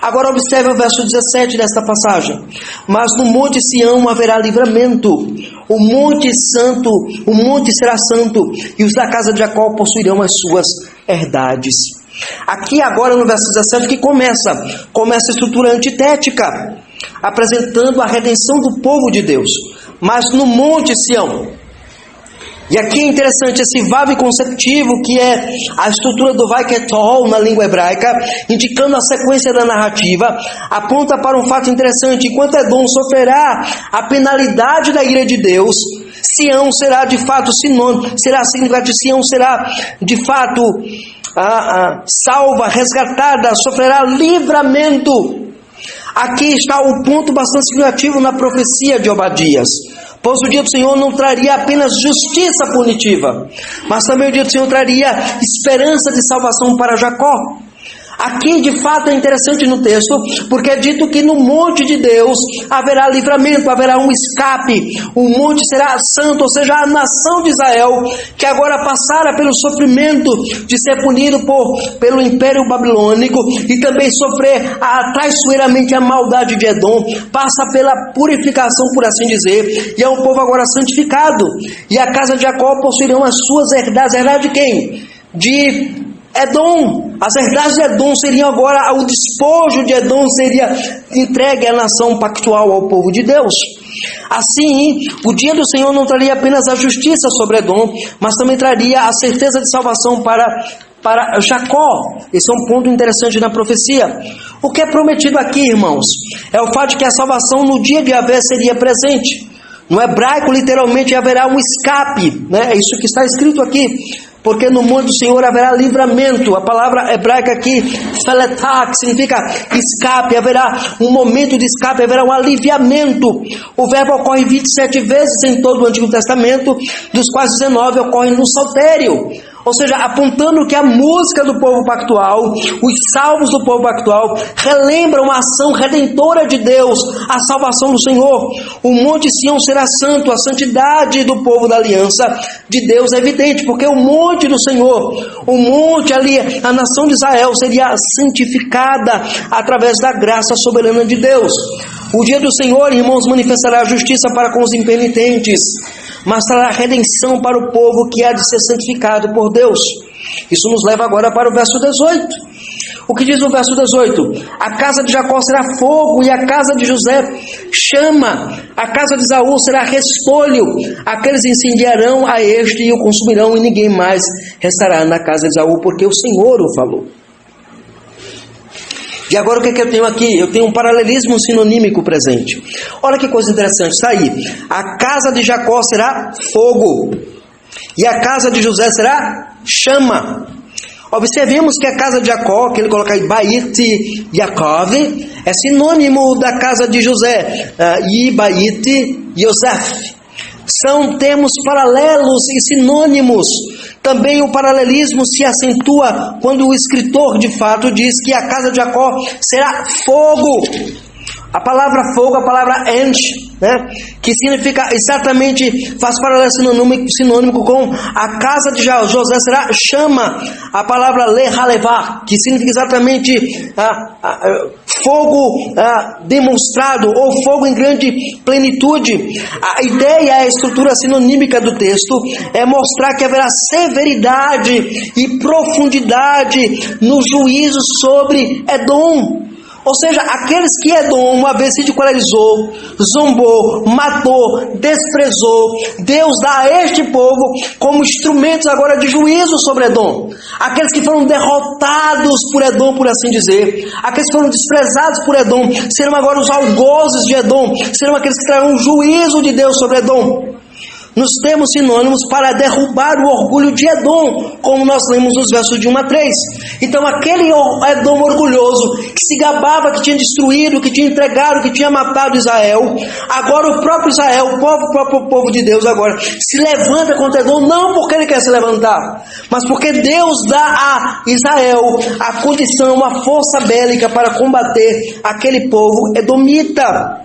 Agora observe o verso 17 desta passagem. Mas no monte Sião haverá livramento. O monte será santo, e os da casa de Jacó possuirão as suas herdades. Aqui agora no verso 17 que começa a estrutura antitética, apresentando a redenção do povo de Deus. mas no Monte Sião. E aqui é interessante esse vav conceptivo, que é a estrutura do Vaiketol na língua hebraica, indicando a sequência da narrativa, aponta para um fato interessante: enquanto Edom sofrerá a penalidade da ira de Deus, Sião será de fato sinônimo, será significado de Sião, será de fato salva, resgatada, sofrerá livramento. Aqui está o ponto bastante significativo na profecia de Obadias. Pois o dia do Senhor não traria apenas justiça punitiva, mas também o dia do Senhor traria esperança de salvação para Jacó. Aqui de fato é interessante no texto, porque é dito que no monte de Deus haverá livramento, haverá um escape. O monte será santo, ou seja, a nação de Israel, que agora passara pelo sofrimento de ser punido pelo Império Babilônico e também sofrer traiçoeiramente a maldade de Edom, passa pela purificação, por assim dizer, e é um povo agora santificado. E a casa de Jacó possuirão as suas herdades. Herdade de quem? De Edom. As herdades de Edom seriam agora, o despojo de Edom seria entregue à nação pactual, ao povo de Deus. Assim, o dia do Senhor não traria apenas a justiça sobre Edom, mas também traria a certeza de salvação para Jacó. Esse é um ponto interessante na profecia. O que é prometido aqui, irmãos, é o fato de que a salvação no dia de Yahvé seria presente. No hebraico, literalmente, haverá um escape, né? É isso que está escrito aqui. Porque no monte do Senhor haverá livramento. A palavra hebraica aqui, feletá, que significa escape, haverá um momento de escape, haverá um aliviamento. O verbo ocorre 27 vezes em todo o Antigo Testamento, dos quais 19 ocorrem no Saltério. Ou seja, apontando que a música do povo pactual, os salmos do povo pactual, relembram a ação redentora de Deus, a salvação do Senhor. O Monte Sião será santo, a santidade do povo da aliança de Deus é evidente, porque o monte do Senhor, o monte ali, a nação de Israel seria santificada através da graça soberana de Deus. O dia do Senhor, irmãos, manifestará a justiça para com os impenitentes, mas trará redenção para o povo que há de ser santificado por Deus. Isso nos leva agora para o verso 18. O que diz o verso 18? A casa de Jacó será fogo e a casa de José chama. A casa de Esaú será restolho. Aqueles incendiarão a este e o consumirão, e ninguém mais restará na casa de Esaú, porque o Senhor o falou. E agora o que é que eu tenho aqui? Eu tenho um paralelismo sinonímico presente. Olha que coisa interessante, está aí. A casa de Jacó será fogo, e a casa de José será chama. Observemos que a casa de Jacó, que ele coloca aí, Bait Yaakov, é sinônimo da casa de José, Bait Yosef. São termos paralelos e sinônimos. Também o paralelismo se acentua quando o escritor de fato diz que a casa de Jacó será fogo. A palavra fogo, a palavra ench, né, que significa exatamente, faz paralelo sinônimo com a casa de José será chama. A palavra lehalevá, que significa exatamente fogo demonstrado, ou fogo em grande plenitude. A ideia, a estrutura sinonímica do texto é mostrar que haverá severidade e profundidade no juízo sobre Edom. Ou seja, aqueles que Edom uma vez se ridicularizou, zombou, matou, desprezou, Deus dá a este povo como instrumentos agora de juízo sobre Edom. Aqueles que foram derrotados por Edom, por assim dizer, aqueles que foram desprezados por Edom, serão agora os algozes de Edom, serão aqueles que trarão juízo de Deus sobre Edom. Nos termos sinônimos para derrubar o orgulho de Edom, como nós lemos nos versos de 1 a 3. Então aquele Edom orgulhoso, que se gabava, que tinha destruído, que tinha entregado, que tinha matado Israel, agora o próprio Israel, o próprio povo de Deus agora, se levanta contra Edom, não porque ele quer se levantar, mas porque Deus dá a Israel a condição, a força bélica para combater aquele povo edomita.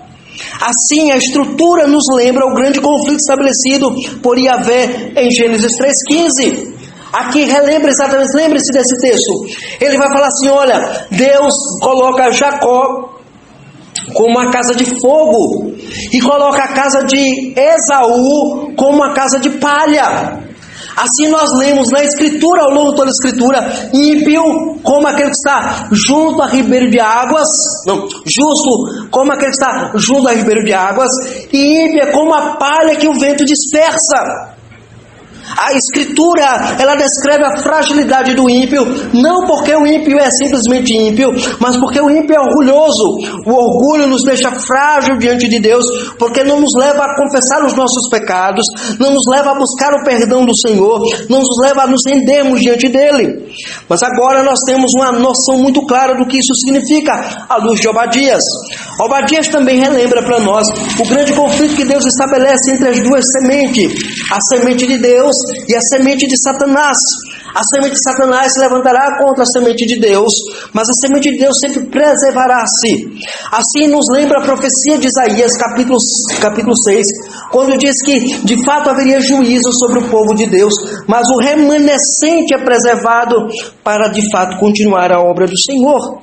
Assim, a estrutura nos lembra o grande conflito estabelecido por Yahvé em Gênesis 3,15. Aqui relembra exatamente, lembre-se desse texto. Ele vai falar assim, olha, Deus coloca Jacó como uma casa de fogo e coloca a casa de Esaú como uma casa de palha. Assim nós lemos na Escritura, ao longo de toda a Escritura, ímpio como aquele que está junto a ribeiro de águas, não, justo como aquele que está junto a ribeiro de águas, e ímpio é como a palha que o vento dispersa. A Escritura, ela descreve a fragilidade do ímpio, não porque o ímpio é simplesmente ímpio, mas porque o ímpio é orgulhoso. O orgulho nos deixa frágil diante de Deus, porque não nos leva a confessar os nossos pecados, não nos leva a buscar o perdão do Senhor, não nos leva a nos rendermos diante dele. Mas agora nós temos uma noção muito clara do que isso significa, à luz de Obadias. Obadias também relembra para nós o grande conflito que Deus estabelece entre as duas sementes, a semente de Deus e a semente de Satanás. A semente de Satanás se levantará contra a semente de Deus, mas a semente de Deus sempre preservará-se. Assim nos lembra a profecia de Isaías, capítulo 6, quando diz que de fato haveria juízo sobre o povo de Deus, mas o remanescente é preservado para de fato continuar a obra do Senhor.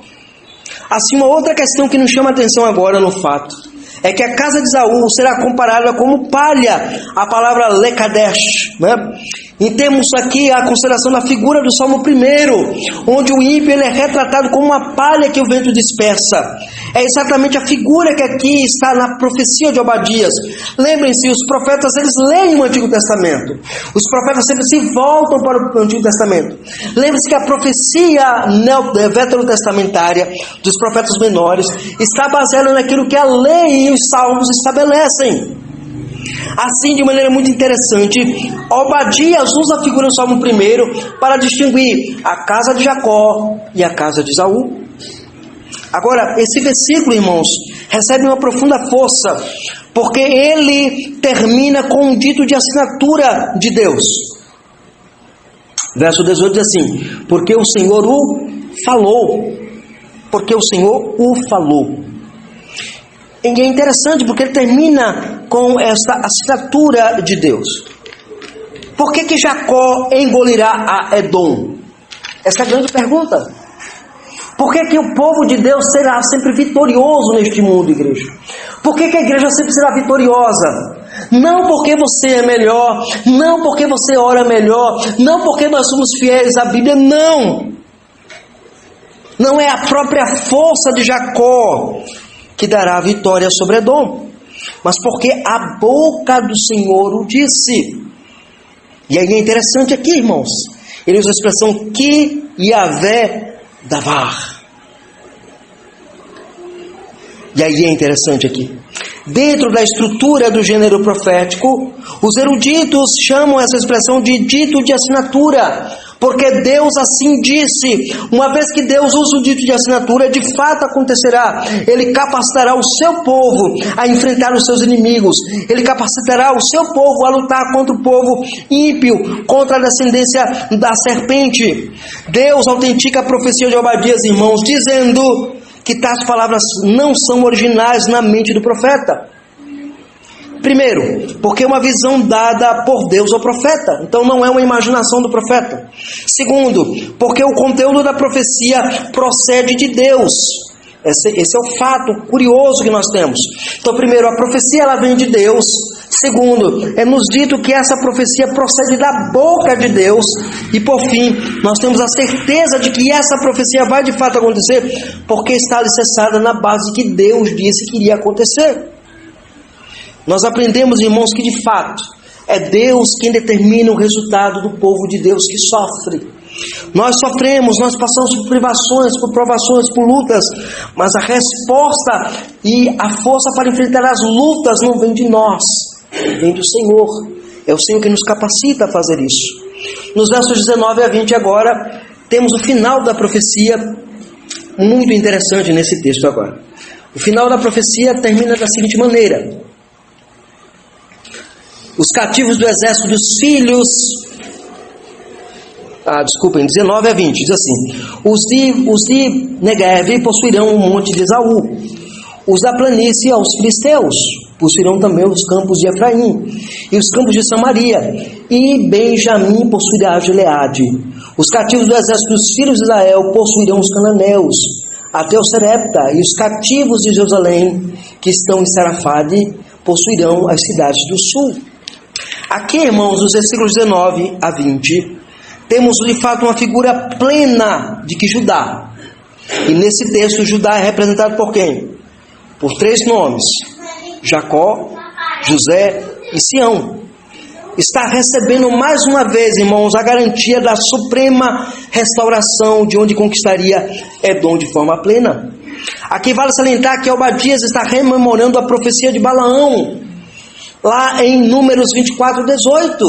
Assim, uma outra questão que nos chama a atenção agora no fato é que a casa de Saul será comparada como palha, a palavra lekadesh, né? E temos aqui a consideração da figura do Salmo 1, onde o ímpio ele é retratado como uma palha que o vento dispersa. É exatamente a figura que aqui está na profecia de Obadias. Lembrem-se, os profetas eles leem o Antigo Testamento. Os profetas sempre se voltam para o Antigo Testamento. Lembre-se que a profecia veterotestamentária dos profetas menores está baseada naquilo que a lei e os salmos estabelecem. Assim, de maneira muito interessante, Obadias usa a figura do Salmo 1 para distinguir a casa de Jacó e a casa de Saul. Agora, esse versículo, irmãos, recebe uma profunda força, porque ele termina com um dito de assinatura de Deus. Verso 18 diz assim: porque o Senhor o falou. Porque o Senhor o falou. E é interessante porque ele termina com esta assinatura de Deus. Por que Jacó engolirá a Edom? Essa é a grande pergunta. Por que o povo de Deus será sempre vitorioso neste mundo, igreja? Por que a igreja sempre será vitoriosa? Não porque você é melhor, não porque você ora melhor, não porque nós somos fiéis à Bíblia, não. Não é a própria força de Jacó que dará a vitória sobre Edom, mas porque a boca do Senhor o disse. E aí é interessante aqui, irmãos, ele usa a expressão que Yahvé davar. E aí é interessante aqui, dentro da estrutura do gênero profético, os eruditos chamam essa expressão de dito de assinatura, porque Deus assim disse. Uma vez que Deus usa o dito de assinatura, de fato acontecerá. Ele capacitará o seu povo a enfrentar os seus inimigos. Ele capacitará o seu povo a lutar contra o povo ímpio, contra a descendência da serpente. Deus autentica a profecia de Obadias, irmãos, dizendo que tais palavras não são originais na mente do profeta. Primeiro, porque é uma visão dada por Deus ao profeta, então não é uma imaginação do profeta. Segundo, porque o conteúdo da profecia procede de Deus. Esse é o fato curioso que nós temos. Então, primeiro, a profecia ela vem de Deus. Segundo, é nos dito que essa profecia procede da boca de Deus. E por fim, nós temos a certeza de que essa profecia vai de fato acontecer, porque está alicerçada na base que Deus disse que iria acontecer. Nós aprendemos, irmãos, que de fato é Deus quem determina o resultado do povo de Deus que sofre. Nós sofremos, nós passamos por privações, por provações, por lutas, mas a resposta e a força para enfrentar as lutas não vem de nós, vem do Senhor. É o Senhor que nos capacita a fazer isso. Nos versos 19 a 20 agora, temos o final da profecia, muito interessante nesse texto agora. O final da profecia termina da seguinte maneira: os cativos do exército dos filhos... 19 a 20, diz assim: os de Negev possuirão o monte de Esaú, os da planície aos filisteus, possuirão também os campos de Efraim, e os campos de Samaria, e Benjamim possuirá Gileade. Os cativos do exército dos filhos de Israel possuirão os cananeus, até o Serepta, e os cativos de Jerusalém, que estão em Sarafade, possuirão as cidades do sul. Aqui, irmãos, nos versículos 19 a 20, temos de fato uma figura plena de que Judá. E nesse texto, Judá é representado por quem? Por 3 nomes: Jacó, José e Sião. Está recebendo mais uma vez, irmãos, a garantia da suprema restauração, de onde conquistaria Edom de forma plena. Aqui vale salientar que Obadias está rememorando a profecia de Balaão, lá em Números 24, 18.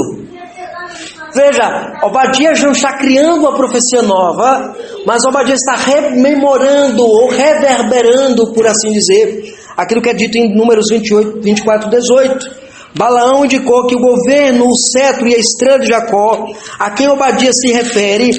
Veja, Obadias não está criando uma profecia nova, mas Obadias está rememorando ou reverberando, por assim dizer, aquilo que é dito em Números 24, 18. Balaão indicou que o governo, o cetro e a estrela de Jacó, a quem Obadias se refere,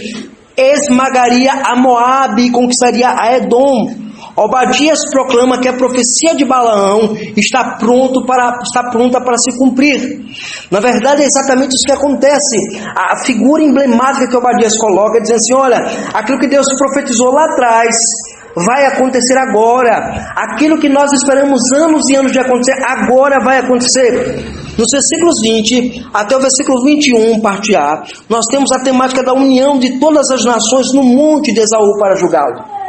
esmagaria a Moabe e conquistaria a Edom. Obadias proclama que a profecia de Balaão está pronta para se cumprir. Na verdade, é exatamente isso que acontece. A figura emblemática que Obadias coloca é dizendo assim: olha, aquilo que Deus profetizou lá atrás vai acontecer agora. Aquilo que nós esperamos anos e anos de acontecer, agora vai acontecer. Nos versículos 20 até o versículo 21, parte A, nós temos a temática da união de todas as nações no monte de Esaú para julgá-lo.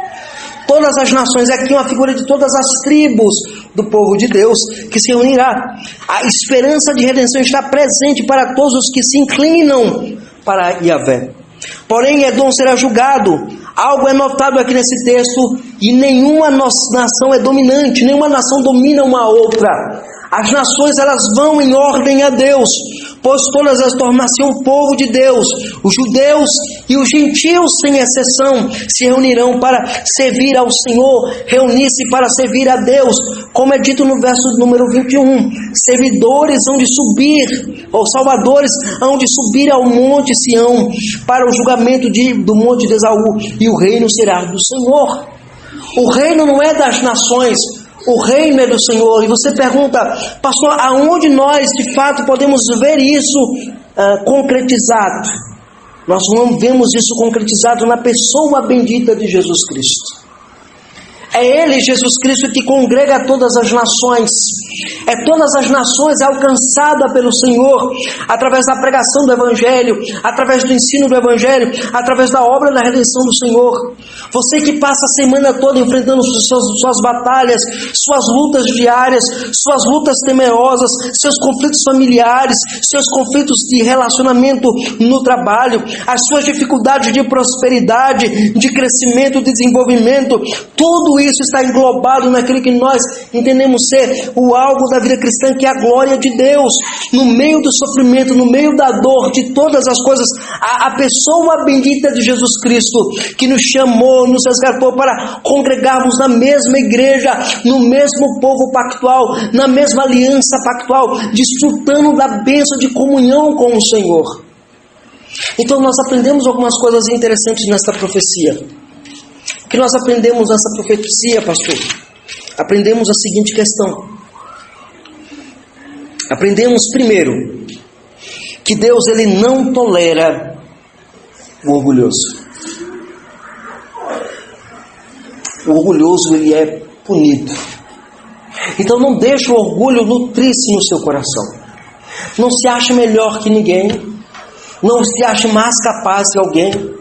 Todas as nações, aqui uma figura de todas as tribos do povo de Deus que se unirá. A esperança de redenção está presente para todos os que se inclinam para Yahvé. Porém, Edom será julgado. Algo é notado aqui nesse texto: e nenhuma nação é dominante, nenhuma nação domina uma outra. As nações, elas vão em ordem a Deus, pois todas elas tornam-se um povo de Deus. Os judeus e os gentios, sem exceção, se reunirão para servir ao Senhor, reunir-se para servir a Deus, como é dito no verso número 21. Servidores hão de subir, ou salvadores hão de subir ao monte Sião, para o julgamento do monte de Esaú, e o reino será do Senhor. O reino não é das nações, o reino é do Senhor. E você pergunta: pastor, aonde nós de fato podemos ver isso concretizado? Nós não vemos isso concretizado na pessoa bendita de Jesus Cristo. É Ele, Jesus Cristo, que congrega todas as nações. É todas as nações alcançada pelo Senhor, através da pregação do Evangelho, através do ensino do Evangelho, através da obra da redenção do Senhor. Você que passa a semana toda enfrentando suas batalhas, suas lutas diárias, suas lutas temerosas, seus conflitos familiares, seus conflitos de relacionamento no trabalho, as suas dificuldades de prosperidade, de crescimento, de desenvolvimento, tudo isso está englobado naquilo que nós entendemos ser o alvo da vida cristã, que é a glória de Deus. No meio do sofrimento, no meio da dor, de todas as coisas, a pessoa bendita de Jesus Cristo, que nos chamou, nos resgatou para congregarmos na mesma igreja, no mesmo povo pactual, na mesma aliança pactual, desfrutando da bênção de comunhão com o Senhor. Então nós aprendemos algumas coisas interessantes nesta profecia. O que nós aprendemos nessa profecia, pastor? Aprendemos a seguinte questão. Aprendemos primeiro que Deus, ele não tolera o orgulhoso. O orgulhoso, ele é punido. Então não deixe o orgulho nutrir-se no seu coração. Não se ache melhor que ninguém. Não se ache mais capaz que alguém.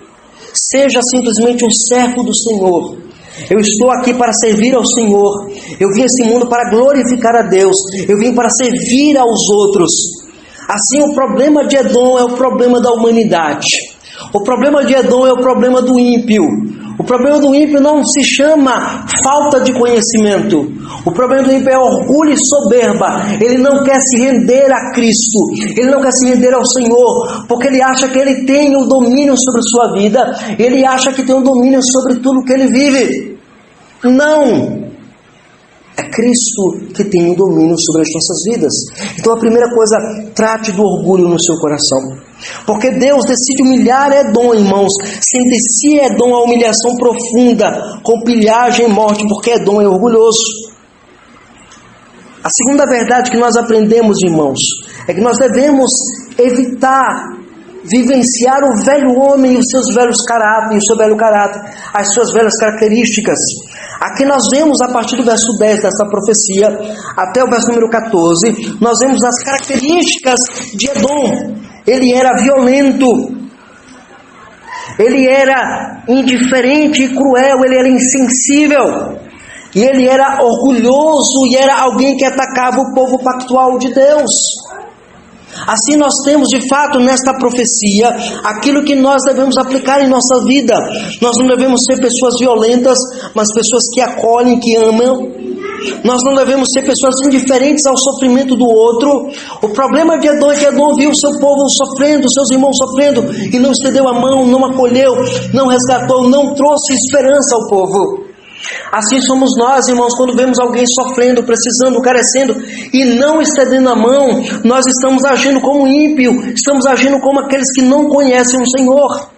Seja simplesmente um servo do Senhor. Eu estou aqui para servir ao Senhor. Eu vim a esse mundo para glorificar a Deus. Eu vim para servir aos outros. Assim, o problema de Edom é o problema da humanidade. O problema de Edom é o problema do ímpio. O problema do ímpio não se chama falta de conhecimento. O problema do ímpio é orgulho e soberba. Ele não quer se render a Cristo. Ele não quer se render ao Senhor, porque ele acha que ele tem o domínio sobre sua vida. Ele acha que tem o domínio sobre tudo que ele vive. Não! É Cristo que tem o domínio sobre as nossas vidas. Então a primeira coisa, trate do orgulho no seu coração. Porque Deus decide humilhar Edom, irmãos. Sentencia Edom a humilhação profunda, com pilhagem e morte, porque Edom é orgulhoso. A segunda verdade que nós aprendemos, irmãos, é que nós devemos evitar vivenciar o velho homem e os seus velhos caráteres, o seu velho caráter, as suas velhas características. Aqui nós vemos, a partir do verso 10 dessa profecia, até o verso número 14, nós vemos as características de Edom. Ele era violento, ele era indiferente e cruel, ele era insensível, e ele era orgulhoso, e era alguém que atacava o povo pactual de Deus. Assim nós temos de fato nesta profecia aquilo que nós devemos aplicar em nossa vida. Nós não devemos ser pessoas violentas, mas pessoas que acolhem, que amam. Nós não devemos ser pessoas indiferentes ao sofrimento do outro. O problema de Edom é que Edom viu o seu povo sofrendo, seus irmãos sofrendo, e não estendeu a mão, não acolheu, não resgatou, não trouxe esperança ao povo. Assim somos nós, irmãos, quando vemos alguém sofrendo, precisando, carecendo e não estendendo a mão, nós estamos agindo como ímpio, estamos agindo como aqueles que não conhecem o Senhor.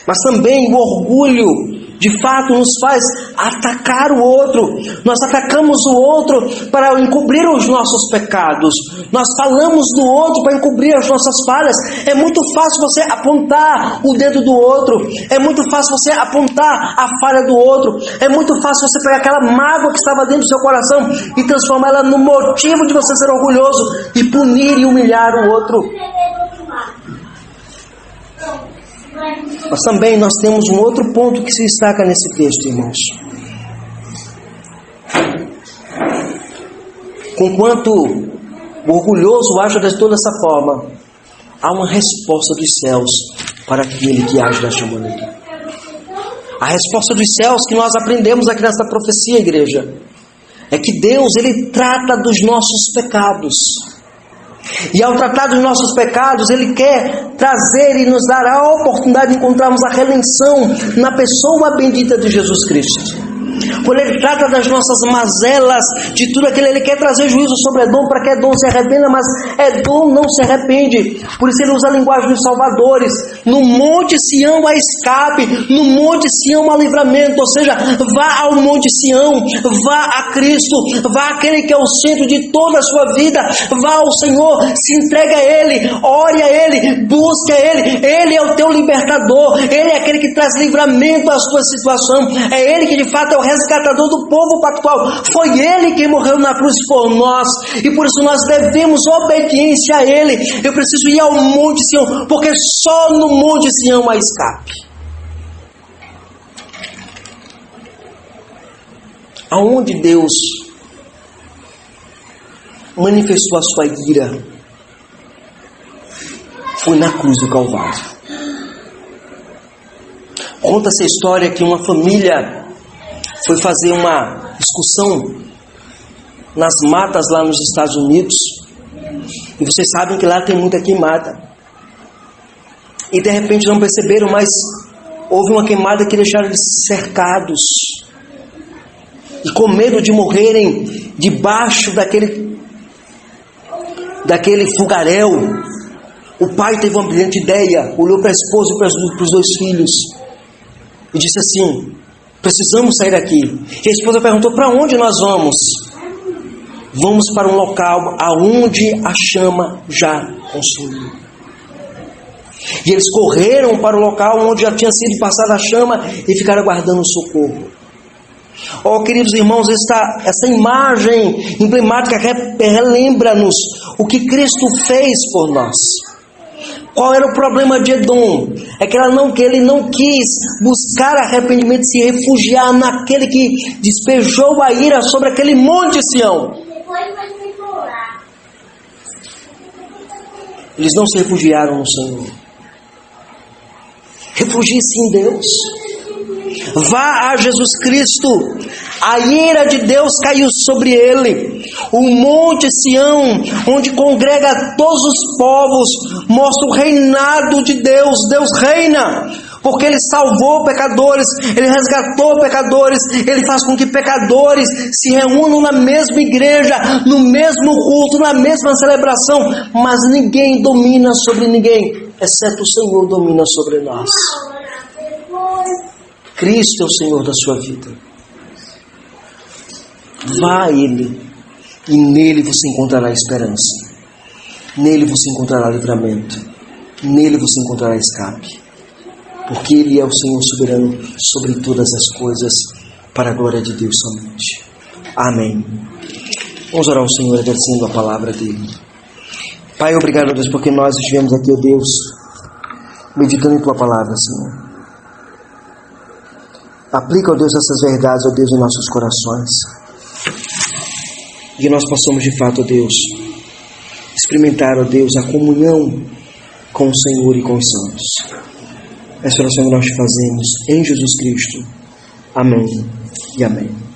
Mas também o orgulho, de fato, nos faz atacar o outro. Nós atacamos o outro para encobrir os nossos pecados. Nós falamos do outro para encobrir as nossas falhas. É muito fácil você apontar o dedo do outro. É muito fácil você apontar a falha do outro. É muito fácil você pegar aquela mágoa que estava dentro do seu coração e transformar ela no motivo de você ser orgulhoso e punir e humilhar o outro. Mas também nós temos um outro ponto que se destaca nesse texto, irmãos. Conquanto o orgulhoso age de toda essa forma, há uma resposta dos céus para aquele que age desta maneira. A resposta dos céus que nós aprendemos aqui nessa profecia, igreja, é que Deus, Ele trata dos nossos pecados. E ao tratar dos nossos pecados, Ele quer trazer e nos dar a oportunidade de encontrarmos a redenção na pessoa bendita de Jesus Cristo. Quando Ele trata das nossas mazelas, de tudo aquilo, Ele quer trazer juízo sobre Edom, para que Edom se arrependa, mas Edom não se arrepende. Por isso Ele usa a linguagem dos salvadores. No monte Sião há escape, no monte Sião há livramento. Ou seja, vá ao monte Sião, vá a Cristo, vá àquele que é o centro de toda a sua vida, vá ao Senhor, se entregue a Ele, ore a Ele, busque a Ele. Ele é o teu libertador, Ele é aquele que traz livramento à sua situação, é Ele que de fato é o resgatador do povo pactual. Foi Ele quem morreu na cruz por nós, e por isso nós devemos obediência a Ele. Eu preciso ir ao monte Sião, porque só no monte Sião há escape. Aonde Deus manifestou a sua ira foi na cruz do Calvário. Conta-se a história que uma família foi fazer uma excursão nas matas lá nos Estados Unidos, e vocês sabem que lá tem muita queimada, e de repente não perceberam, mas houve uma queimada que deixaram eles cercados, e com medo de morrerem debaixo daquele fogaréu, o pai teve uma brilhante ideia, olhou para a esposa e para os dois filhos e disse assim: precisamos sair daqui. E a esposa perguntou: para onde nós vamos? Vamos para um local aonde a chama já consumiu. E eles correram para o local onde já tinha sido passada a chama e ficaram aguardando o socorro. Oh, queridos irmãos, essa imagem emblemática relembra-nos o que Cristo fez por nós. Qual era o problema de Edom? É que ele não quis buscar arrependimento, se refugiar naquele que despejou a ira sobre aquele monte Sião. Eles não se refugiaram no Senhor. Refugie-se em Deus. Vá a Jesus Cristo. A ira de Deus caiu sobre ele. O monte Sião, onde congrega todos os povos, mostra o reinado de Deus. Deus reina, porque Ele salvou pecadores, Ele resgatou pecadores, Ele faz com que pecadores se reúnam na mesma igreja, no mesmo culto, na mesma celebração, mas ninguém domina sobre ninguém, exceto o Senhor domina sobre nós. Cristo é o Senhor da sua vida. Vá a Ele, e nele você encontrará esperança, nele você encontrará livramento, nele você encontrará escape, porque Ele é o Senhor soberano sobre todas as coisas, para a glória de Deus somente. Amém. Vamos orar ao Senhor agradecendo a palavra dele. Pai, obrigado, Deus, porque nós estivemos aqui, ó Deus, meditando em tua palavra, Senhor. Aplica, ó Deus, essas verdades, ó Deus, em nossos corações. E que nós possamos, de fato, ó Deus, experimentar, ó Deus, a comunhão com o Senhor e com os santos. Essa oração que nós te fazemos em Jesus Cristo. Amém e amém.